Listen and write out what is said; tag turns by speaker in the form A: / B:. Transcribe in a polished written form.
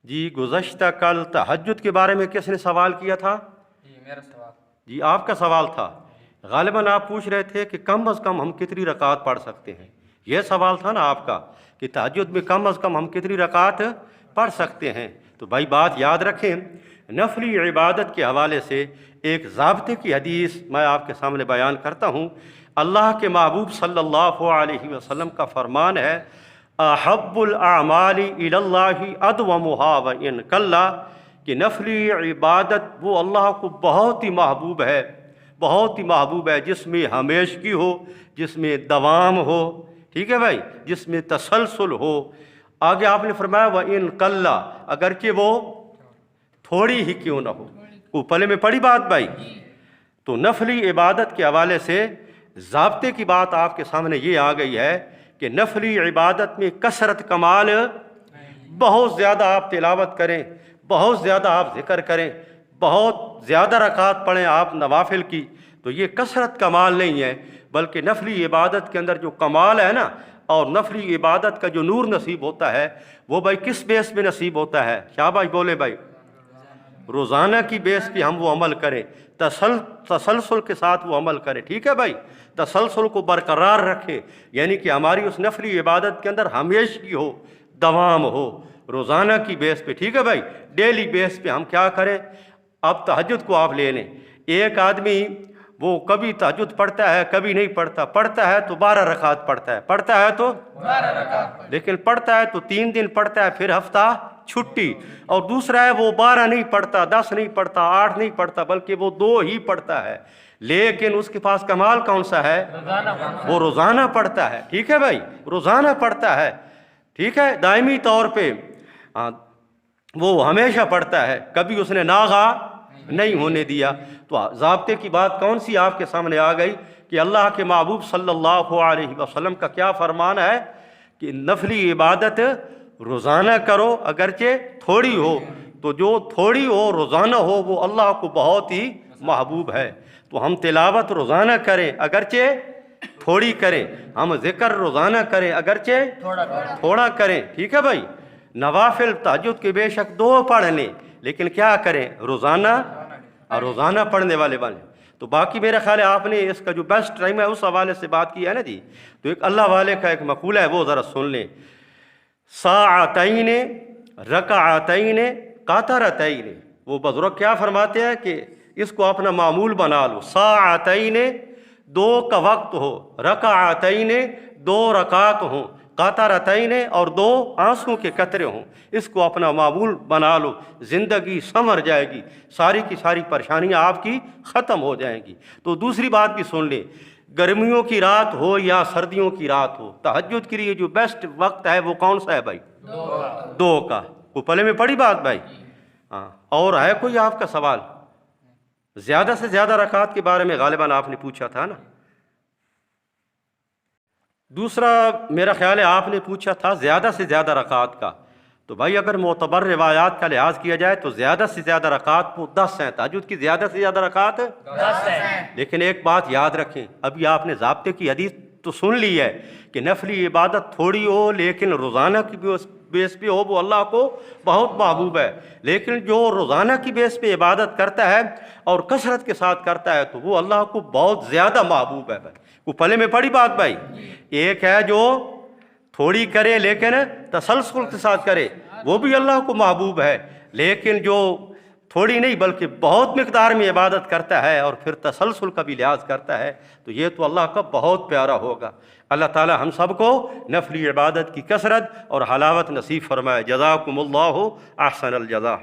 A: جی گزشتہ کل تہجد کے بارے میں کس نے سوال کیا تھا؟
B: جی میرا سوال.
A: جی آپ کا سوال تھا. غالباً آپ پوچھ رہے تھے کہ کم از کم ہم کتنی رکعت پڑھ سکتے ہیں. یہ سوال تھا نا آپ کا کہ تہجد میں کم از کم ہم کتنی رکعت پڑھ سکتے ہیں. تو بھائی بات یاد رکھیں، نفلی عبادت کے حوالے سے ایک ضابطے کی حدیث میں آپ کے سامنے بیان کرتا ہوں. اللہ کے محبوب صلی اللہ علیہ وسلم کا فرمان ہے، احب الاعمال الی اللہ ادومھا وان قل، کہ نفلی عبادت وہ اللہ کو بہت ہی محبوب ہے، بہت ہی محبوب ہے جس میں ہمیشگی ہو، جس میں دوام ہو. ٹھیک ہے بھائی، جس میں تسلسل ہو. آگے آپ نے فرمایا وان قل، اگرچہ وہ تھوڑی ہی کیوں نہ ہو. وہ پلے میں پڑی بات بھائی. تو نفلی عبادت کے حوالے سے ضابطے کی بات آپ کے سامنے یہ آ گئی ہے کہ نفلی عبادت میں کثرت کمال، بہت زیادہ آپ تلاوت کریں، بہت زیادہ آپ ذکر کریں، بہت زیادہ رکعات پڑھیں آپ نوافل کی، تو یہ کثرت کمال نہیں ہے، بلکہ نفلی عبادت کے اندر جو کمال ہے نا، اور نفلی عبادت کا جو نور نصیب ہوتا ہے وہ بھائی کس بیس پہ نصیب ہوتا ہے؟ کیا بھائی بولے بھائی؟ روزانہ کی بیس پہ ہم وہ عمل کریں، تسلسل کے ساتھ وہ عمل کریں. ٹھیک ہے بھائی، تسلسل کو برقرار رکھیں، یعنی کہ ہماری اس نفلی عبادت کے اندر ہمیشگی ہو، دوام ہو، روزانہ کی بیس پہ. ٹھیک ہے بھائی، ڈیلی بیس پہ ہم کیا کریں. اب تہجد کو آپ لے لیں. ایک آدمی وہ کبھی تہجد پڑھتا ہے کبھی نہیں پڑھتا، پڑھتا ہے تو 12 رکعت پڑھتا ہے، پڑھتا ہے تو
B: 12 رکعت،
A: لیکن پڑھتا ہے تو 3 دن پڑھتا ہے، پھر ہفتہ چھٹی. اور دوسرا ہے وہ 12 نہیں پڑھتا، 10 نہیں پڑھتا، 8 نہیں پڑھتا، بلکہ وہ 2 ہی پڑھتا ہے، لیکن اس کے پاس کمال کون سا ہے؟ وہ روزانہ پڑھتا ہے. ٹھیک ہے بھائی، روزانہ پڑھتا ہے. ٹھیک ہے، دائمی طور پہ وہ ہمیشہ پڑھتا ہے، کبھی اس نے ناغا نہیں ہونے دیا. تو ضابطے کی بات کون سی آپ کے سامنے آ گئی کہ اللہ کے محبوب صلی اللہ علیہ وسلم کا کیا فرمان ہے کہ نفلی عبادت روزانہ کرو، اگرچہ تھوڑی ہو. تو جو تھوڑی ہو روزانہ ہو وہ اللہ کو بہت ہی محبوب ہے. تو ہم تلاوت روزانہ کریں اگرچہ تھوڑی کریں، ہم ذکر روزانہ کریں اگرچہ تھوڑا کریں. ٹھیک ہے بھائی، نوافل تہجد کے بے شک 2 پڑھ لیں، لیکن کیا کریں؟ روزانہ پڑھنے والے بنیں. تو باقی میرا خیال ہے آپ نے اس کا جو بیسٹ ٹائم ہے اس حوالے سے بات کی ہے نا جی. تو ایک اللہ والے کا ایک مقولہ ہے، وہ ذرا سن لیں. ساعتین رکعتین قطرتین. وہ بزرگ کیا فرماتے ہیں کہ اس کو اپنا معمول بنا لو. ساعتین 2 کا وقت ہو، رکعتین 2 رکعت ہوں، قطرتین اور 2 آنسوں کے قطرے ہوں. اس کو اپنا معمول بنا لو، زندگی سنور جائے گی، ساری کی ساری پریشانیاں آپ کی ختم ہو جائیں گی. تو دوسری بات بھی سن لیں، گرمیوں کی رات ہو یا سردیوں کی رات ہو، تہجد کے لیے جو بیسٹ وقت ہے وہ کون سا ہے بھائی؟ 2 کا. وہ پلے میں پڑی بات بھائی. ہاں، اور ہے کوئی آپ کا سوال؟ زیادہ سے زیادہ رکعات کے بارے میں غالباً آپ نے پوچھا تھا نا. دوسرا میرا خیال ہے آپ نے پوچھا تھا زیادہ سے زیادہ رکعات کا. تو بھائی اگر معتبر روایات کا لحاظ کیا جائے تو زیادہ سے زیادہ رکعات وہ 10 ہیں. تہجد کی زیادہ سے زیادہ رکعات
B: 10 ہیں.
A: لیکن ایک بات یاد رکھیں، ابھی آپ نے ضابطے کی حدیث تو سن لی ہے کہ نفلی عبادت تھوڑی ہو لیکن روزانہ کی بیس پہ ہو وہ اللہ کو بہت محبوب ہے. لیکن جو روزانہ کی بیس پہ عبادت کرتا ہے اور کثرت کے ساتھ کرتا ہے تو وہ اللہ کو بہت زیادہ محبوب ہے بھائی. وہ پلے میں پڑی بات بھائی. ایک ہے جو تھوڑی کرے لیکن تسلسل کے ساتھ کرے، وہ بھی اللہ کو محبوب ہے. لیکن جو تھوڑی نہیں بلکہ بہت مقدار میں عبادت کرتا ہے اور پھر تسلسل کا بھی لحاظ کرتا ہے تو یہ تو اللہ کا بہت پیارا ہوگا. اللہ تعالی ہم سب کو نفلی عبادت کی کثرت اور حلاوت نصیب فرمائے. جزاکم اللہ احسن الجزا.